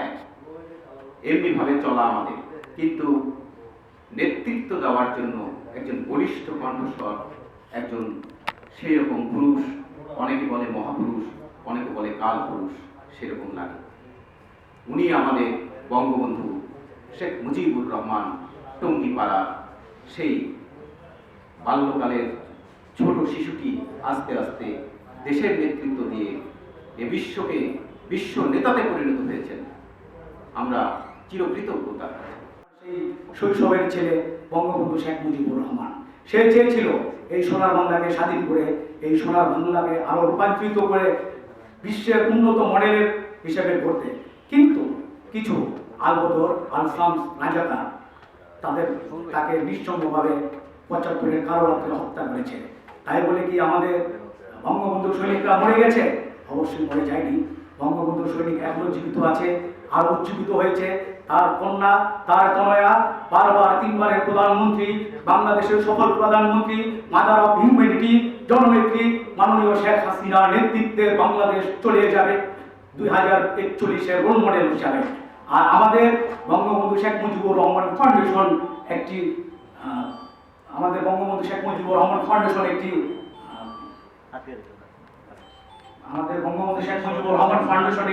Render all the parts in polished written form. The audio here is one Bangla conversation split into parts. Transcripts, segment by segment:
এক, এমনিভাবে চলা আমাদের। কিন্তু নেতৃত্ব দেওয়ার জন্য একজন বলিষ্ঠ কণ্ঠস্বর, একজন সেই রকম পুরুষ, অনেকে বলে মহাপুরুষ, অনেকে বলে কাল পুরুষ, সেরকম লাগে। উনি আমাদের বঙ্গবন্ধু শেখ মুজিবুর রহমান টঙ্গিপাড়া, সেই বাল্যকালের ছোট শিশুটি আস্তে আস্তে দেশের নেতৃত্ব দিয়ে এ বিশ্বকে বিশ্ব নেতাতে পরিণত হয়েছেন। আমরা চিরকৃতজ্ঞতা। সেই শৈশবের ছেলে বঙ্গবন্ধু শেখ মুজিবুর রহমান, সে চেয়েছিল এই সোনার বাংলাকে স্বাধীন করে, এই সোনার বাংলাকে আরো রূপান্তরিত করে বিশ্বের উন্নত মডেলের হিসেবে করতে। কিন্তু কিছু আলবদর, আলফান্স, রাজাকার তাকে নিঃসঙ্গভাবে ৭৫-এর কালো রাত্রে হত্যা করেছে। তাই বলে কি আমাদের বঙ্গবন্ধু সৈনিকরা মরে গেছে? অবশ্যই মরে যায়নি। বঙ্গবন্ধু সৈনিক এখনো জীবিত আছে, আরো উজ্জীবিত হয়েছে। তার কন্যা, তার তনয়া, বারবার ৩বারের প্রধানমন্ত্রী, বাংলাদেশের সফল প্রধানমন্ত্রী, মাদার অফ হিউম্যানিটি, জননেত্রী মাননীয় শেখ হাসিনার নেতৃত্বে বাংলাদেশ চলে যাবে 2041-এর রোল মডেল হিসাবে। আর আমাদের বঙ্গবন্ধু শেখ মুজিবুর রহমান ফাউন্ডেশন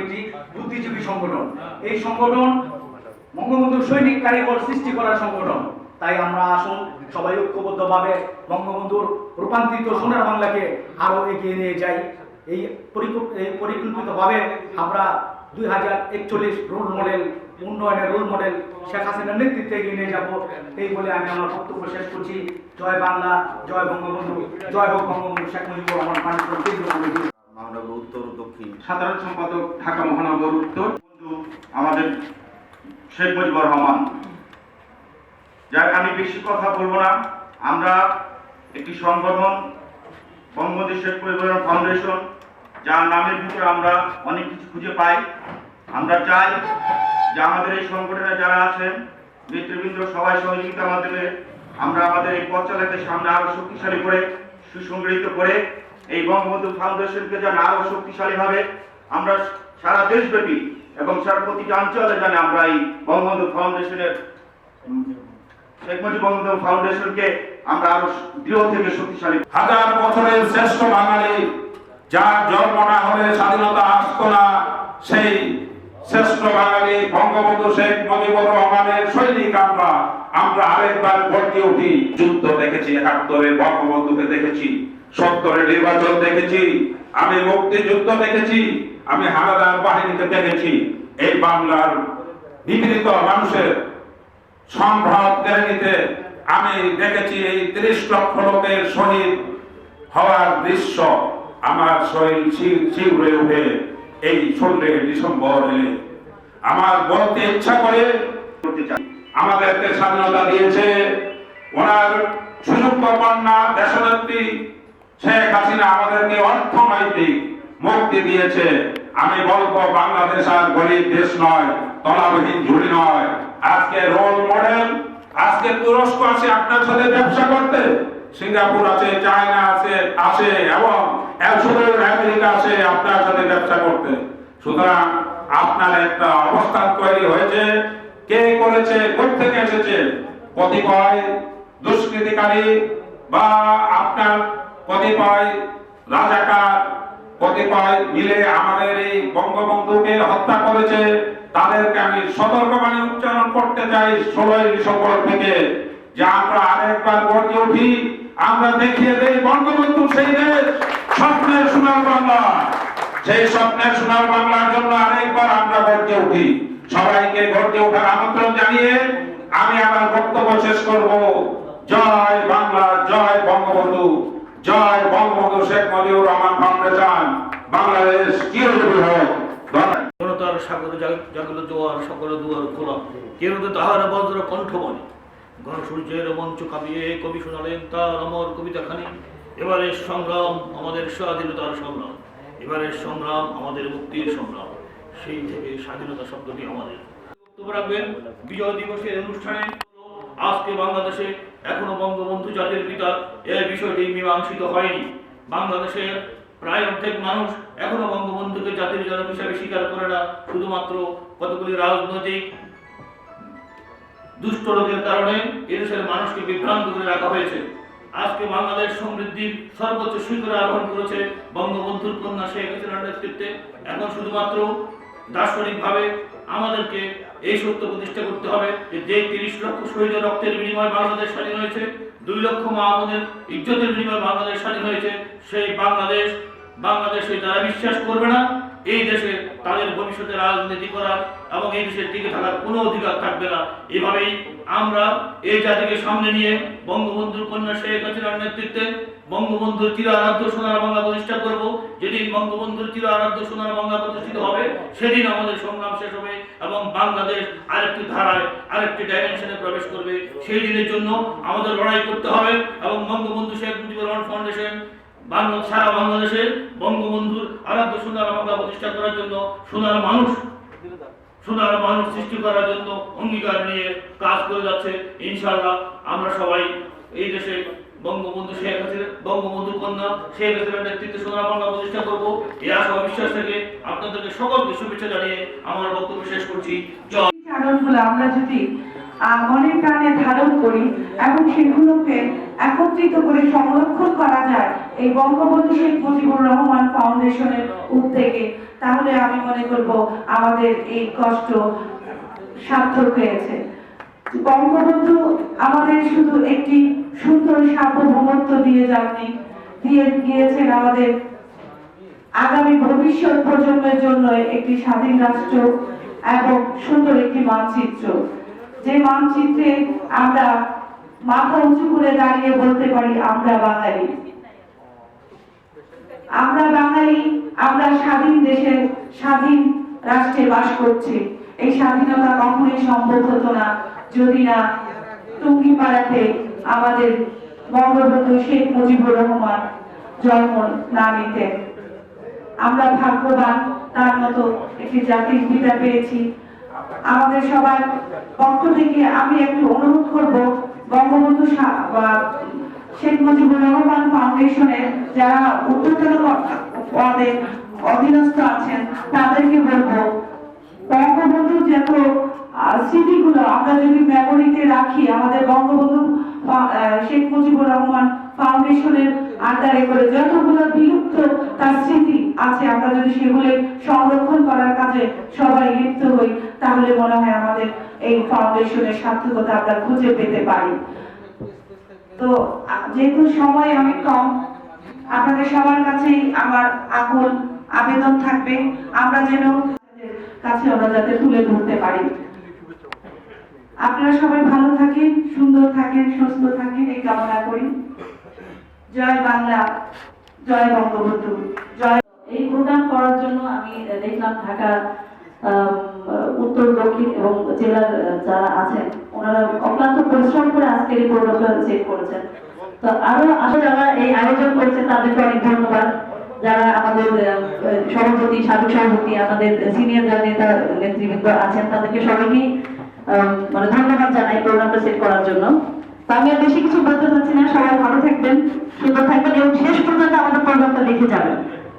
একটি বুদ্ধিজীবী সংগঠন। এই সংগঠন বঙ্গবন্ধু সৈনিক কারিগর সৃষ্টি করার সংগঠন। তাই আমরা আসুন সবাই ঐক্যবদ্ধভাবে বঙ্গবন্ধুর রূপান্তরিত সোনার বাংলাকে আরো এগিয়ে নিয়ে যাই। এই পরিকল্পিতভাবে আমরা 2041 রোল মডেল, উন্নয়নের রোল মডেল শেখ হাসিনার নেতৃত্বে এগিয়ে নিয়ে যাব। এই বলে আমি আমার বক্তব্য শেষ করছি। জয় বাংলা, জয় বঙ্গবন্ধু, জয় হোক বঙ্গবন্ধু শেখ মুজিবুর রহমান ফাউন্ডেশন কেন্দ্রীয় কমিটি, মহানগর উত্তর ও দক্ষিণ সাধারণ সম্পাদক, ঢাকা মহানগর উত্তর, আমাদের শেখ মুজিবুর রহমান। যাক, আমি বেশি কথা বলবো না। আমরা একটি সংগঠন, বঙ্গবন্ধু শেখ মুজিবুর রহমান ফাউন্ডেশন, যার নামের ভিতরে আমরা অনেক কিছু খুঁজে পাই। আমরা চাই যে আমাদের এই সংগঠনে যারা আছেন নেতৃবৃন্দ সবাই সহযোগিতার মাধ্যমে আমরা আমাদের এই পথ চালাতে সামনে আরো শক্তিশালী করে, সুসংগঠিত করে এই বঙ্গবন্ধু ফাউন্ডেশনকে যেন আরো শক্তিশালী ভাবে আমরা সারা দেশব্যাপী এবং সারা প্রতিটি অঞ্চলে যেন আমরা এই বঙ্গবন্ধু ফাউন্ডেশনের শেখ মুজিব বঙ্গবন্ধু ফাউন্ডেশনকে আমরা আরো দৃঢ় থেকে শক্তিশালী। হাজার বছরের শ্রেষ্ঠ বাঙালি, যার জন্ম না হলে স্বাধীনতা আসতো না, সেই শ্রেষ্ঠ বাঙালি বঙ্গবন্ধু শেখ মুজিবুর রহমানের সৈনিক আমরা আরেকবার ভর্তি উঠি। যুদ্ধ দেখেছি, ৭১-এ বঙ্গবন্ধুকে দেখেছি, ৭০-এর নির্বাচন দেখেছি, আমি মুক্তিযুদ্ধ দেখেছি, আমি হানাদার বাহিনীকে দেখেছি। এই বাংলার নিপীড়িত মানুষের সম্ভ্রান্ত কেড়ে আমি দেখেছি এই ৩০ লক্ষ লোকের শহীদ হওয়ার দৃশ্য। আমার শরীর শিউরে উঠে এই ১৬ ডিসেম্বর এলে। আমার বলতে ইচ্ছা করে, আমাদেরকে স্বাধীনতা দিয়েছে ওনার সুযোগ্য কন্যা দেশনেত্রী শেখ হাসিনা, আমাদেরকে অর্থনৈতিক মুক্তি দিয়েছে। আমি বলবো বাংলাদেশ আর গরিব দেশ নয়, তলাবিহীন ঝুড়ি নয়। আজকে রোল মডেল, আজকে তুরস্ক আছে আপনার সাথে ব্যবসা করতে, সিঙ্গাপুর আছে, চায়না আছে এবং আমেরিকা আছে আপনার সাথে ব্যবসা করতে। সুতরাং আপনার একটা অবস্থান তৈরি হয়েছে। কে করেছে, কোথেকে এসেছে? কতিপয় দুষ্কৃতিকারী বা আপনার কতিপয় রাজাকার, কতিপয় মিলে আমাদের এই বঙ্গবন্ধুকে হত্যা করেছে। তাদেরকে আমি সতর্কবাণী উচ্চারণ করতে চাই ১৬ ডিসেম্বর থেকে, যে আমরা আরেকবার গড়ে উঠি, আমরা দেখিয়ে দেই বঙ্গবন্ধু সেই দেশ, স্বপ্নের সোনার বাংলা। সেই স্বপ্নের সোনার বাংলার জন্য আরেকবার আমরা গড়ে উঠি। সবাইকে গড়ে ওঠার আমন্ত্রণ জানিয়ে আমি আমার বক্তব্য শেষ করব। জয় বাংলা, জয় বঙ্গবন্ধু, জয় বঙ্গবন্ধু শেখ মুজিবুর রহমান ফাউন্ডেশন। বাংলাদেশ চিরজীবী হোক। জনতার স্বাগত জাগলো জোয়ার, সকল দুয়ার খোলা, কেউ তাহার বজ্র কণ্ঠমণি। গণসূর্যের মঞ্চ কাঁপিয়ে কবি শোনালেন তার অমর কবিতাখানি। এবারের সংগ্রাম আমাদের স্বাধীনতার সংগ্রাম, এবারের সংগ্রাম আমাদের মুক্তির সংগ্রাম। সেই থেকে স্বাধীনতা শব্দটি আমাদের। বক্তব্য রাখবেন বিজয় দিবসের অনুষ্ঠানে। আজকে বাংলাদেশে এখনো বঙ্গবন্ধু জাতির পিতা এই বিষয়টি মীমাংসিত হয়নি। বাংলাদেশের প্রায় অর্ধেক মানুষ এখনো বঙ্গবন্ধুকে জাতির জনক হিসাবে স্বীকার করে না, শুধুমাত্র কতগুলি রাজনৈতিক দুষ্ট লোকের কারণে এদেশের মানুষকে বিভ্রান্ত করে রাখা হয়েছে। আজকে বাংলাদেশ সমৃদ্ধির সর্বোচ্চ শিখরে আরোহণ করেছে বঙ্গবন্ধুর কন্যা শেখ হাসিনার নেতৃত্বে। এখন শুধুমাত্র দার্শনিকভাবে আমাদেরকে এই সত্য প্রতিষ্ঠা করতে হবে যে 30 লক্ষ শহীদের রক্তের বিনিময়ে বাংলাদেশ স্বাধীন হয়েছে, 2 লক্ষ মা আমাদের ইজ্জতের বিনিময়ে বাংলাদেশ স্বাধীন হয়েছে, সেই বাংলাদেশে যারা বিশ্বাস করবে না এই দেশে তাদের ভবিষ্যতে রাজনীতি করার এবং এই দেশে টিকে থাকার কোনো অধিকার থাকবে না। এভাবেই আমরা এই জাতিকে সামনে নিয়ে বঙ্গবন্ধুর কন্যা শেখ হাসিনার নেতৃত্বে বঙ্গবন্ধুর চির আরাধ্য সোনার বাংলা প্রতিষ্ঠা করব। যেদিন বঙ্গবন্ধুর চির আরাধ্য সোনার বাংলা প্রতিষ্ঠিত হবে সেদিন আমাদের সংগ্রাম শেষ হবে এবং বাংলাদেশ আরেকটি ধারায় আরেকটি ডাইমেনশনে প্রবেশ করবে। সেই দিনের জন্য আমাদের লড়াই করতে হবে এবং বঙ্গবন্ধু শেখ মুজিবুর রহমান ফাউন্ডেশন সারা বাংলাদেশে বঙ্গবন্ধুর আরাধ্য সোনার বাংলা প্রতিষ্ঠা করার জন্য সোনার মানুষ সৃষ্টি করার জন্য অঙ্গীকার নিয়ে কাজ করে যাচ্ছে। ইনশাআল্লাহ আমরা সবাই এই দেশে বঙ্গবন্ধু কন্যা শেখ হাসিনার নেতৃত্বে সোনার বাংলা প্রতিষ্ঠা করব। এই আশা বিশ্বাস থেকে আপনাদেরকে সকলকে শুভেচ্ছা জানিয়ে আমার বক্তব্য শেষ করছি। জয়। কারণগুলো আমরা যদি মনে প্রাণে ধারণ করি এবং সেগুলোকে একত্রিত করে সংরক্ষণ করা যায় এই বঙ্গবন্ধু শেখ মুজিবুর রহমান ফাউন্ডেশনের উদ্যোগে, তাহলে আমি মনে করব আমাদের এই কষ্ট সার্থক হয়েছে। বঙ্গবন্ধু আমাদের শুধু একটি সুন্দর সার্বভৌমত্ব দিয়ে গিয়েছেন আমাদের আগামী ভবিষ্যৎ প্রজন্মের জন্য একটি স্বাধীন রাষ্ট্র এবং সুন্দর একটি মানচিত্র, যে মানচিত্রে আমরা মাথা উঁচু করে দাঁড়িয়ে বলতে পারি আমরা বাঙালি, আমরা স্বাধীন দেশে স্বাধীন রাষ্ট্রে বাস করছি। এই স্বাধীনতা কখনোই সম্ভব হতো না যদি না টুঙ্গিপাড়াতে আমাদের বঙ্গবন্ধু শেখ মুজিবুর রহমান জন্ম না নিতেন। আমরা ভাগ্যবান, তার মতো একটি জাতির পিতা পেয়েছি। আমাদের সবার পক্ষ থেকে আমি একটু অনুরোধ করব বঙ্গবন্ধু শেখ মুজিবুর রহমান ফাউন্ডেশনের যারা উচ্চতর পদে অধীনস্থ আছেন তাদেরকে বলবো বঙ্গবন্ধুর যত স্মৃতিগুলো আমরা যদি মেমোরিতে রাখি, আমাদের বঙ্গবন্ধু শেখ মুজিবুর রহমান ফাউন্ডেশনের আন্ডারে করে যতগুলো বিলুপ্ত তার স্মৃতি আছে, আমরা যদি সেগুলো সংরক্ষণ করার কাজে সবাই লিপ্ত হই তাহলে মনে হয় আমাদের এই ফাউন্ডেশনের সার্থকতা আমরা খুঁজে পেতে পারি। তো যেহেতু সময় অনেক কম, আপনাদের সবার কাছেই আমার আকুল আবেদন থাকবে আমরা যেন কাছে আমরা যাতে তুলে ধরতে পারি। আপনারা সবাই ভালো থাকেন, সুন্দর থাকেন, সুস্থ থাকেন এই কামনা করি। জয় বাংলা, জয় বঙ্গবন্ধু, জয়। এই প্রোগ্রাম করার জন্য আমি দেখলাম ঢাকা উত্তর দক্ষিণ এবং জেলার যারা আছেন ওনারা অক্লান্ত পরিশ্রম করে আজকের এই প্রোগ্রামটা সেট করেছেন। তো আরো আসলে যারা এই আয়োজন করেছে তাদেরকে অনেক ধন্যবাদ। যারা আমাদের সভাপতি, সাবেক সভাপতি, আমাদের সিনিয়র যারা নেতা নেতৃবৃন্দ আছেন তাদেরকে সবাইকে মানে ধন্যবাদ জানাই প্রোগ্রামটা সেট করার জন্য। তো আমি আর বেশি কিছু বলতে চাচ্ছি না, সবাই ভালো থাকবেন, সুন্দর থাকবেন এবং শেষ পর্যন্ত আমাদের প্রোগ্রামটা দেখে যাবেন।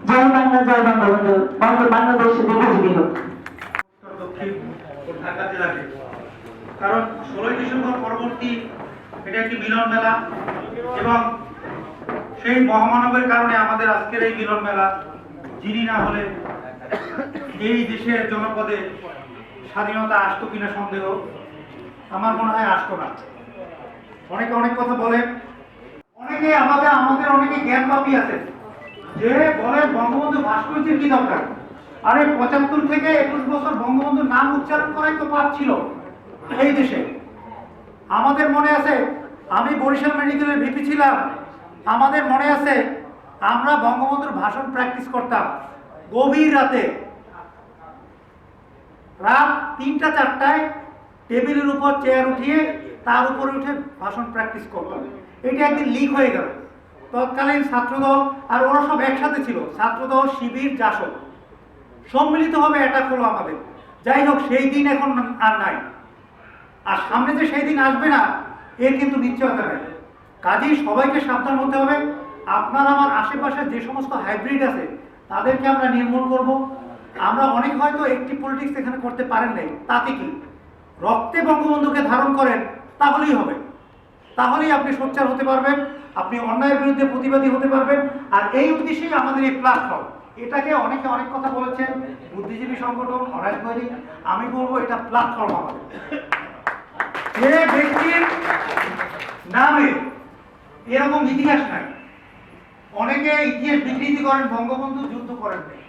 জয় বাংলা, জয় বঙ্গবন্ধু, বাংলাদেশ দীর্ঘজীবী হোক। দক্ষিণ ঢাকা জেলাকে, কারণ 16ই ডিসেম্বর পরবর্তী এটা একটি মিলন মেলা এবং সেই মহামানবের কারণে আমাদের আজকের এই মিলন মেলা, যিনি না হলে এই দেশের জনপদে স্বাধীনতা আসতো কিনা সন্দেহ, আমার মনে হয় আসতো না। অনেকে অনেক কথা বলে, অনেকে আমাদের অনেকে জ্ঞান পাপী আছে যে বলে বঙ্গবন্ধু ভাস্কর্যের কি দরকার। আরে 75 থেকে 21 বছর বঙ্গবন্ধুর নাম উচ্চারণ করাই তো পাপ ছিল এই দেশে। আমাদের মনে আছে, আমি বরিশাল মেডিকেলের ভিপি ছিলাম, আমাদের মনে আছে আমরা বঙ্গবন্ধুর ভাষণ প্র্যাকটিস করতাম গভীর রাতে, রাত 3টা-4টায় টেবিলের উপর চেয়ার উঠিয়ে তার উপরে উঠে ভাষণ প্র্যাকটিস করতাম। এটা একদিন লিক হয়ে গেল। তৎকালীন ছাত্রদল আর ওরা সব একসাথে ছিল, ছাত্রদল, শিবির, জাসদ সম্মিলিতভাবে অ্যাটাক হলো আমাদের। যাই হোক, সেই দিন এখন আর নাই, আর সামনে যে সেই দিন আসবে না এর কিন্তু নিশ্চয়তা নেই। কাজেই সবাইকে সাবধান হতে হবে। আপনার আমার আশেপাশে যে সমস্ত হাইব্রিড আছে তাদেরকে আমরা নির্মূল করব। আমরা অনেক হয়তো একটি পলিটিক্স এখানে করতে পারেন নাই, তাতে কি রক্তে বঙ্গবন্ধুকে ধারণ করেন তাহলেই হবে, তাহলেই আপনি সোচ্চার হতে পারবেন, আপনি অন্যায়ের বিরুদ্ধে প্রতিবাদী হতে পারবেন। আর এই উদ্দেশ্যেই আমাদের এই প্ল্যাটফর্ম। এটাকে অনেকে অনেক কথা বলেছেন, বুদ্ধিজীবী সংগঠন, অনার্সবাদী, আমি বলবো এটা প্ল্যাটফর্ম আমাদের। যে ব্যক্তির নামে এরকম ইতিহাস নাই, অনেকে ইতিহাস বিকৃতি করেন, বঙ্গবন্ধু যুদ্ধ করেন নাই।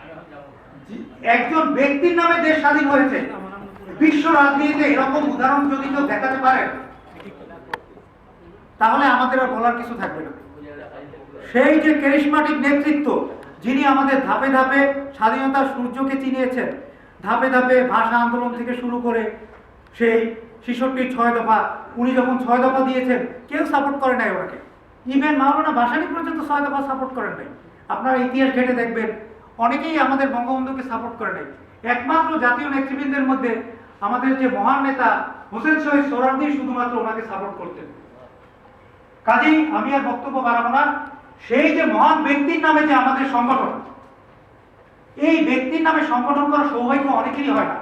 একজন ব্যক্তির নামে দেশ স্বাধীন হয়েছে, বিশ্ব রাজনীতিতে এরকম উদাহরণ যদি কেউ দেখাতে পারেন তাহলে আমাদের আর বলার কিছু থাকবে না। সেই যে ক্যারিশমাটিক নেতৃত্ব, যিনি আমাদের ধাপে ধাপে স্বাধীনতার সূর্যকে চিনিয়েছেন, ধাপে ধাপে ভাষা আন্দোলন থেকে শুরু করে সেই ৬৬ ৬ দফা, উনি যখন ৬ দফা দিয়েছেন কেউ সাপোর্ট করে নাই ওনাকে, ইভেন মাওলানা ভাসানী পর্যন্ত ৬ দফা সাপোর্ট করেন নাই। আপনারা ইতিহাস ঘেটে দেখবেন অনেকেই আমাদের বঙ্গবন্ধুকে সাপোর্ট করে নাই। একমাত্র জাতীয় নেতৃবৃন্দের মধ্যে আমাদের যে মহান নেতা হোসেন শহীদ সোহরাওয়ার্দী শুধুমাত্র ওনাকে সাপোর্ট করতেন। কাজেই আমি আর বক্তব্য বাড়াবো না। সেই যে মহান ব্যক্তির নামে যে আমাদের সংগঠন, এই ব্যক্তির নামে সংগঠন করার সৌভাগ্য অনেকেরই হয় না।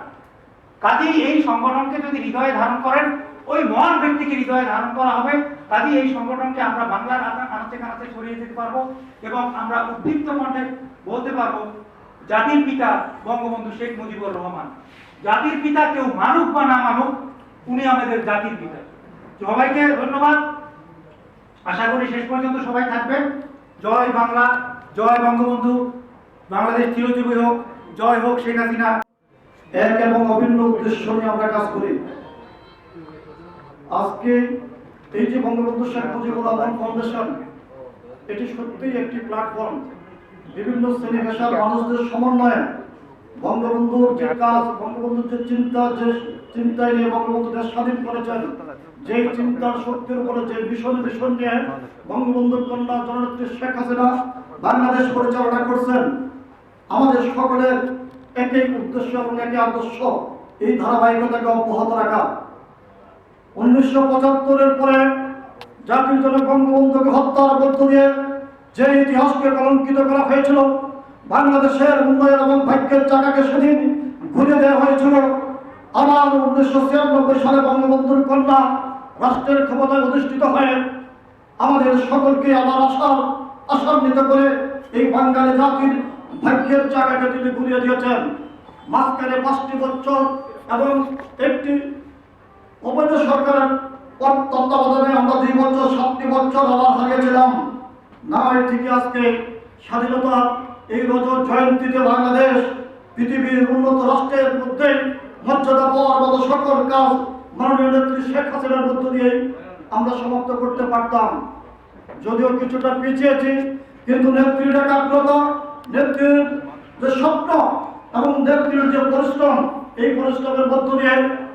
কাজেই এই সংগঠনকে যদি হৃদয়ে ধারণ করেন, ওই মহান ব্যক্তিকে হৃদয়ে ধারণ করা হবে। কাজেই এই সংগঠনকে আমরা বাংলার আনাচে কানাচে ছড়িয়ে দিতে পারবো এবং আমরা উদ্দীপ্ত কণ্ঠে বলতে পারবো জাতির পিতা বঙ্গবন্ধু শেখ মুজিবুর রহমান। জাতির পিতা কেউ মানুক বা না মানুক, উনি আমাদের জাতির পিতা। সবাইকে ধন্যবাদ। আশা করি শেষ পর্যন্ত সবাই থাকবেন। জয় বাংলা, জয় বঙ্গবন্ধু, বাংলাদেশ চিরজীবী হোক, জয় হোক শেখ হাসিনা। এক এবং অভিন্ন উদ্দেশ্য নিয়ে আমরা কাজ করি। আজকে এই যে বঙ্গবন্ধু শেখ মুজিবুর রহমান ফাউন্ডেশন, এটি সত্যিই একটি প্ল্যাটফর্ম। বিভিন্ন শ্রেণী পেশার মানুষদের সমন্বয়ে বঙ্গবন্ধুর যে কাজ, বঙ্গবন্ধুর যে চিন্তা, যে চিন্তায় নিয়ে বঙ্গবন্ধু দেশ স্বাধীন করেছেন, যে চিন্তার শক্তির উপরে যে ভীষণ নিয়ে বঙ্গবন্ধুর কন্যা জননেত্রী শেখ হাসিনা বাংলাদেশ পরিচালনা করছেন, আমাদের সকলের একই উদ্দেশ্য এবং একই আদর্শ এই ধারাবাহিকতাকে অব্যাহত রাখা। 1975-এর পরে জাতির জনক বঙ্গবন্ধুকে হত্যার মধ্য দিয়ে যে ইতিহাসকে কলঙ্কিত করা হয়েছিল, বাংলাদেশের উন্নয়ন এবং ভাগ্যের চাকাকে সেদিন ঘুরে দেওয়া হয়েছিল। আবার 1996 সালে বঙ্গবন্ধুর কন্যা রাষ্ট্রের ক্ষমতায় অধিষ্ঠিত হয়ে আমাদের সকলকে আবার আশান্বিত করে এই বাঙালি জাতির ভাগ্যের চাকাকে তিনি ঘুরিয়ে দিয়েছেন। মাঝখানে 5টি বছর এবং একটি অবৈধ সরকারের তত্ত্বাবধানে আমরা 2 বছর 7টি বছর আবার হারিয়েছিলাম। না হয় ঠিকই আজকে স্বাধীনতা এই রজত জয়ন্তীতে বাংলাদেশ পৃথিবীর উন্নত রাষ্ট্রের মধ্যে মর্যাদা পাওয়ার মতো সকল কাজ মাননীয় নেত্রী শেখ হাসিনার মধ্য দিয়ে আমরা সমাপ্ত করতে পারতাম। যদিও কিছুটা পিছিয়েছি, কিন্তু নেত্রীর একাগ্রতা, নেত্রীর যে স্বপ্ন এবং নেত্রীর যে পরিশ্রম, এই পরিশ্রমের মধ্য দিয়ে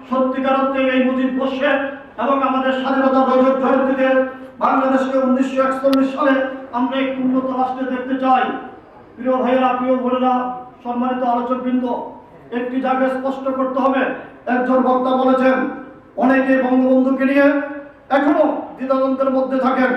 সত্যিকার অর্থে এই মুজিব বর্ষে এবং আমাদের স্বাধীনতা রজত জয়ন্তীতে বাংলাদেশকে 1941 সালে আমরা এক উন্নত রাষ্ট্রে দেখতে চাই। প্রিয় ভাইয়েরা, প্রিয় বোনেরা, সম্মানিত আলোচকবৃন্দ, একটি জায়গায় স্পষ্ট করতে হবে। একজন বক্তা বলেছেন অনেকে বঙ্গবন্ধুকে নিয়ে এখনো দ্বিধাদ্বন্দ্বের মধ্যে থাকেন।